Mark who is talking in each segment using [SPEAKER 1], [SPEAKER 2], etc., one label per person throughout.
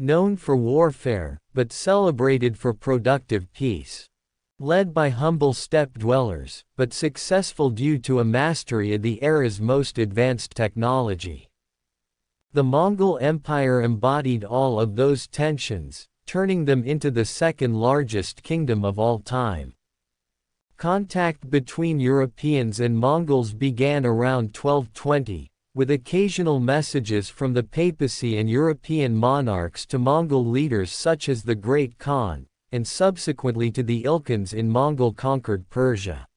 [SPEAKER 1] Known for warfare, but celebrated for productive peace. Led by humble steppe dwellers, but successful due to a mastery of the era's most advanced technology. The Mongol Empire embodied all of those tensions, turning them into the second largest kingdom of all time. Contact between Europeans and Mongols began around 1220, with occasional messages from the papacy and European monarchs to Mongol leaders such as the Great Khan, and subsequently to the Ilkhans in Mongol-conquered Persia.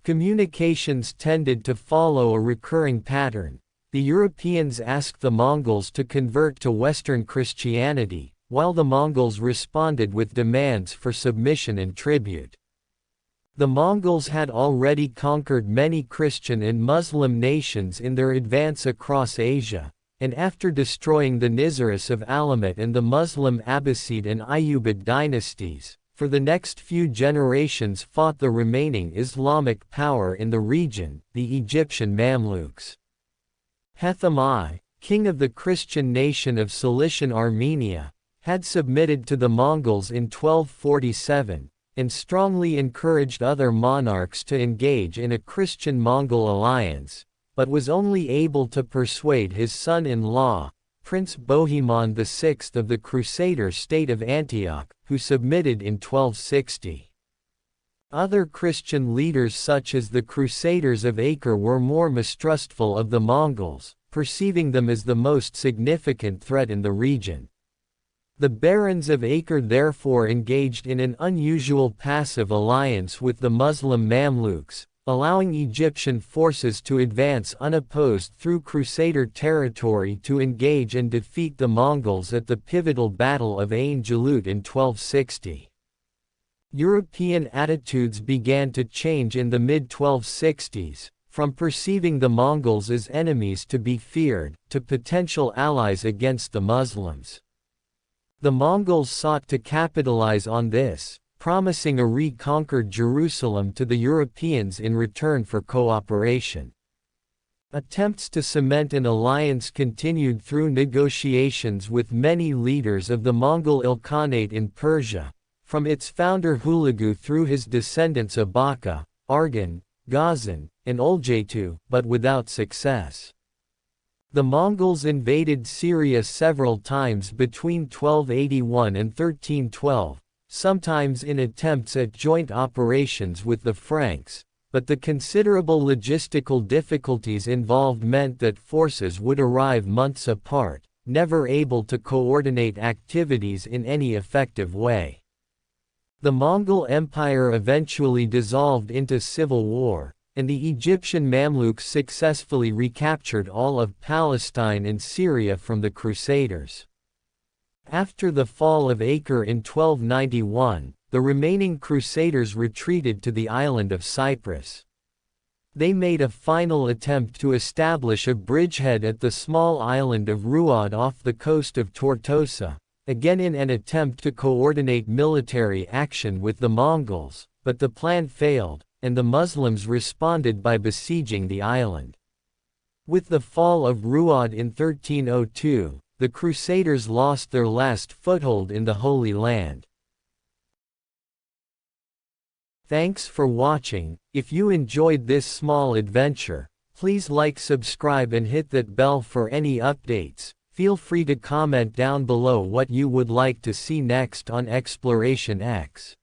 [SPEAKER 1] Communications tended to follow a recurring pattern. The Europeans asked the Mongols to convert to Western Christianity, while the Mongols responded with demands for submission and tribute. The Mongols had already conquered many Christian and Muslim nations in their advance across Asia, and after destroying the Niziris of Alamut and the Muslim Abbasid and Ayyubid dynasties, for the next few generations fought the remaining Islamic power in the region, the Egyptian Mamluks. Hatham I, king of the Christian nation of Cilician Armenia, had submitted to the Mongols in 1247, and strongly encouraged other monarchs to engage in a Christian-Mongol alliance, but was only able to persuade his son-in-law, Prince Bohemond VI of the Crusader state of Antioch, who submitted in 1260. Other Christian leaders such as the Crusaders of Acre were more mistrustful of the Mongols, perceiving them as the most significant threat in the region. The barons of Acre therefore engaged in an unusual passive alliance with the Muslim Mamluks, allowing Egyptian forces to advance unopposed through Crusader territory to engage and defeat the Mongols at the pivotal Battle of Ain Jalut in 1260. European attitudes began to change in the mid-1260s, from perceiving the Mongols as enemies to be feared, to potential allies against the Muslims. The Mongols sought to capitalize on this, promising a reconquered Jerusalem to the Europeans in return for cooperation. Attempts to cement an alliance continued through negotiations with many leaders of the Mongol Ilkhanate in Persia, from its founder Hulagu through his descendants Abaka, Arghun, Ghazan, and Oljetu, but without success. The Mongols invaded Syria several times between 1281 and 1312, sometimes in attempts at joint operations with the Franks, but the considerable logistical difficulties involved meant that forces would arrive months apart, never able to coordinate activities in any effective way. The Mongol Empire eventually dissolved into civil war, and the Egyptian Mamluks successfully recaptured all of Palestine and Syria from the Crusaders. After the fall of Acre in 1291, the remaining Crusaders retreated to the island of Cyprus. They made a final attempt to establish a bridgehead at the small island of Ruad off the coast of Tortosa, again in an attempt to coordinate military action with the Mongols, but the plan failed, and the Muslims responded by besieging the island. With the fall of Ruad in 1302, the Crusaders lost their last foothold in the Holy Land. Thanks for watching. If you enjoyed this small adventure, please like, subscribe and hit that bell for any updates. Feel free to comment down below what you would like to see next on Exploration X.